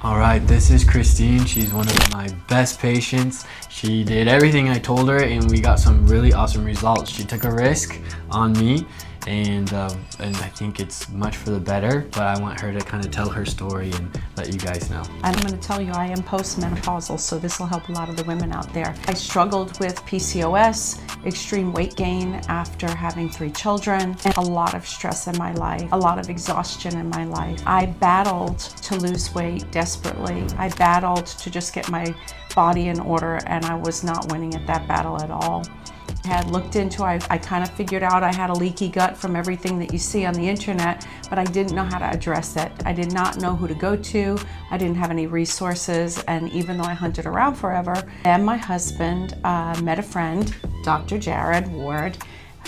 All right, this is Christine. She's one of my best patients. She did everything I told her and we got some really awesome results. She took a risk on me and I think it's much for the better, but I want her to kind of tell her story and let you guys know. I'm going to tell you I am postmenopausal, so this will help a lot of the women out there. I struggled with PCOS, extreme weight gain after having 3 children, and a lot of stress in my life, a lot of exhaustion in my life. I battled to lose weight desperately. I battled to just get my body in order, and I was not winning at that battle at all. I had looked into, I kind of figured out I had a leaky gut from everything that you see on the internet, but I didn't know how to address it. I did not know who to go to. I didn't have any resources, and even though I hunted around forever, and my husband met a friend, Dr. Jarod Ward,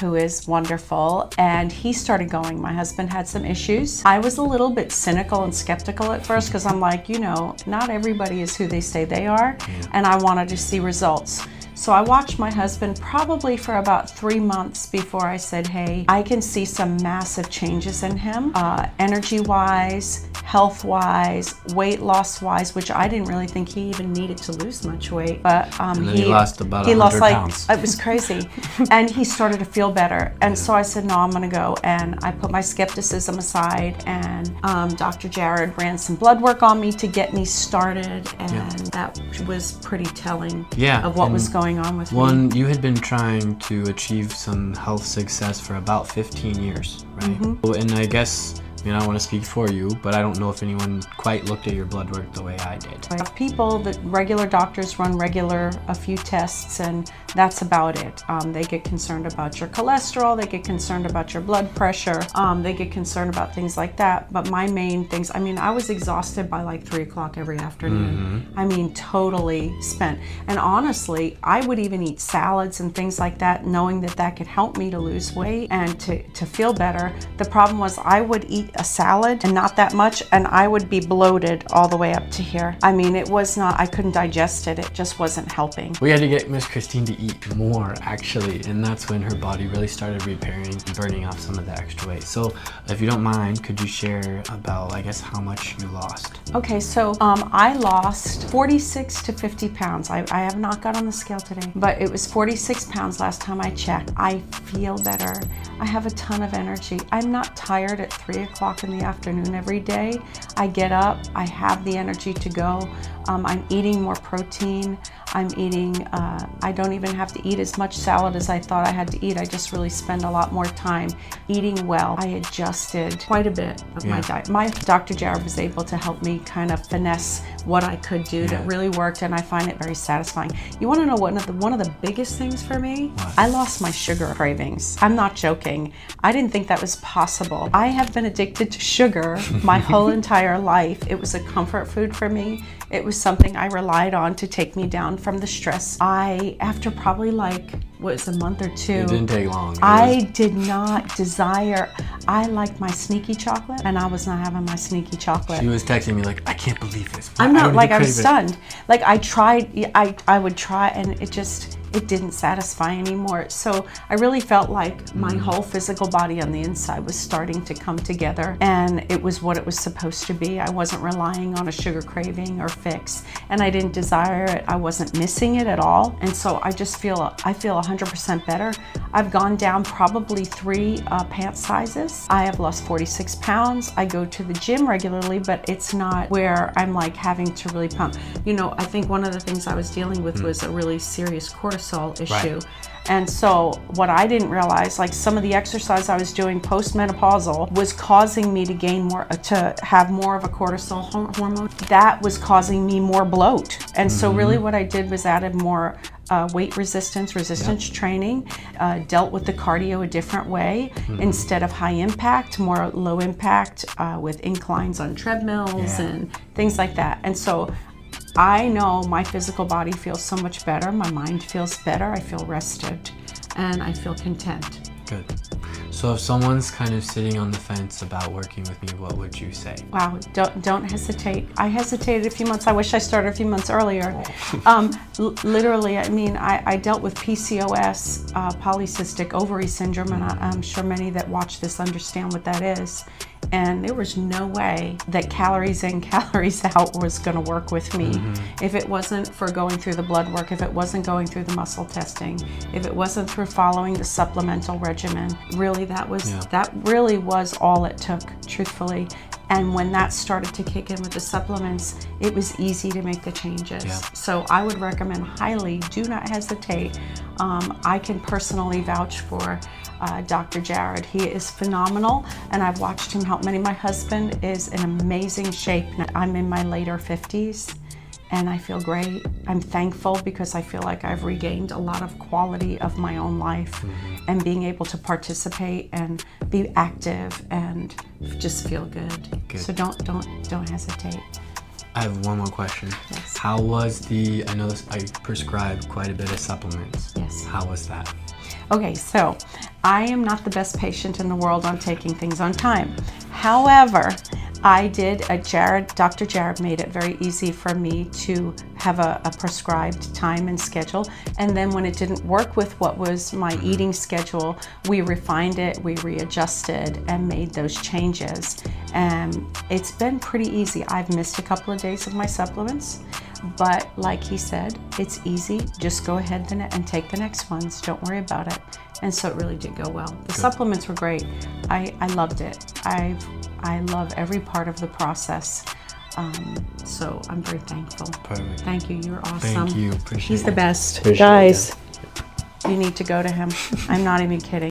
who is wonderful, and he started going. My husband had some issues. I was a little bit cynical and skeptical at first because I'm like, you know, not everybody is who they say they are, and I wanted to see results. So I watched my husband probably for about 3 months before I said, hey, I can see some massive changes in him, energy-wise, health-wise, weight loss-wise, which I didn't really think he even needed to lose much weight. But he lost about 100 pounds. It was crazy. And he started to feel better. And so I said, no, I'm gonna go. And I put my skepticism aside, and Dr. Jarod ran some blood work on me to get me started. And that was pretty telling of what was going on with me. You had been trying to achieve some health success for about 15 years, right? Mm-hmm. And I guess, I don't want to speak for you, but I don't know if anyone quite looked at your blood work the way I did. I have people that regular doctors run a few tests, and that's about it. They get concerned about your cholesterol, they get concerned about your blood pressure, they get concerned about things like that. But my main things, I was exhausted by like 3 o'clock every afternoon. Mm-hmm. Totally spent. And honestly, I would even eat salads and things like that, knowing that that could help me to lose weight and to feel better. The problem was I would eat a salad and not that much, and I would be bloated all the way up to here. It was not, I couldn't digest it. It just wasn't helping. We had to get Miss Christine to eat more, actually, and that's when her body really started repairing and burning off some of the extra weight. So if you don't mind, could you share about, I guess, how much you lost? Okay, so I lost 46 to 50 pounds. I have not got on the scale today, but it was 46 pounds last time I checked. I feel better. I have a ton of energy. I'm not tired at 3 o'clock in the afternoon every day. I get up, I have the energy to go. I'm eating more protein. I'm eating, I don't even have to eat as much salad as I thought I had to eat. I just really spend a lot more time eating well. I adjusted quite a bit of my diet. My Dr. Jarod was able to help me kind of finesse what I could do that really worked, and I find it very satisfying. You want to know one of the biggest things for me? What? I lost my sugar cravings. I'm not joking. I didn't think that was possible. I have been addicted to sugar my whole entire life. It was a comfort food for me. It was something I relied on to take me down from the stress. After probably a month or 2. It didn't take long. I did not desire, I liked my sneaky chocolate, and I was not having my sneaky chocolate. She was texting me like, I can't believe this. I'm not, I was stunned. I tried, I would try, and it didn't satisfy anymore. So I really felt like my whole physical body on the inside was starting to come together, and it was what it was supposed to be. I wasn't relying on a sugar craving or fix, and I didn't desire it. I wasn't missing it at all. And so I feel 100% better. I've gone down probably 3 pant sizes. I have lost 46 pounds. I go to the gym regularly, but it's not where I'm like having to really pump. I think one of the things I was dealing with was a really serious cortisol issue. Right. And so what I didn't realize, like some of the exercise I was doing post-menopausal was causing me to to have more of a cortisol hormone. That was causing me more bloat. And so really what I did was added more weight resistance training, dealt with the cardio a different way. Instead of high impact, more low impact with inclines on treadmills and things like that. And so I know my physical body feels so much better. My mind feels better. I feel rested, and I feel content. Good. So if someone's kind of sitting on the fence about working with me, what would you say? Wow, don't hesitate. I hesitated a few months. I wish I started a few months earlier. Literally, I dealt with PCOS, polycystic ovary syndrome, and I'm sure many that watch this understand what that is. and there was no way that calories in, calories out was going to work with me. If it wasn't for going through the blood work, if it wasn't going through the muscle testing, if it wasn't through following the supplemental regimen, really that really was all it took, truthfully. And when that started to kick in with the supplements, it was easy to make the changes. So I would recommend highly, do not hesitate. I can personally vouch for Dr. Jarod. He is phenomenal, and I've watched him help many. My husband is in amazing shape. I'm in my later 50s, and I feel great. I'm thankful because I feel like I've regained a lot of quality of my own life and being able to participate and be active and just feel good. So don't hesitate. I have one more question. Yes. How was I know I prescribed quite a bit of supplements. Yes. How was that? Okay, so I am not the best patient in the world on taking things on time. However, Dr. Jarod made it very easy for me to have a prescribed time and schedule. And then when it didn't work with what was my eating schedule, we refined it, we readjusted and made those changes. And it's been pretty easy. I've missed a couple of days of my supplements, but like he said, it's easy. Just go ahead and take the next ones. Don't worry about it. And so it really did go well. The supplements were great. I loved it. I love every part of the process. So I'm very thankful. Perfect. Thank you. You're awesome. Thank you. Appreciate it. He's the best. Appreciate Guys, you need to go to him. I'm not even kidding.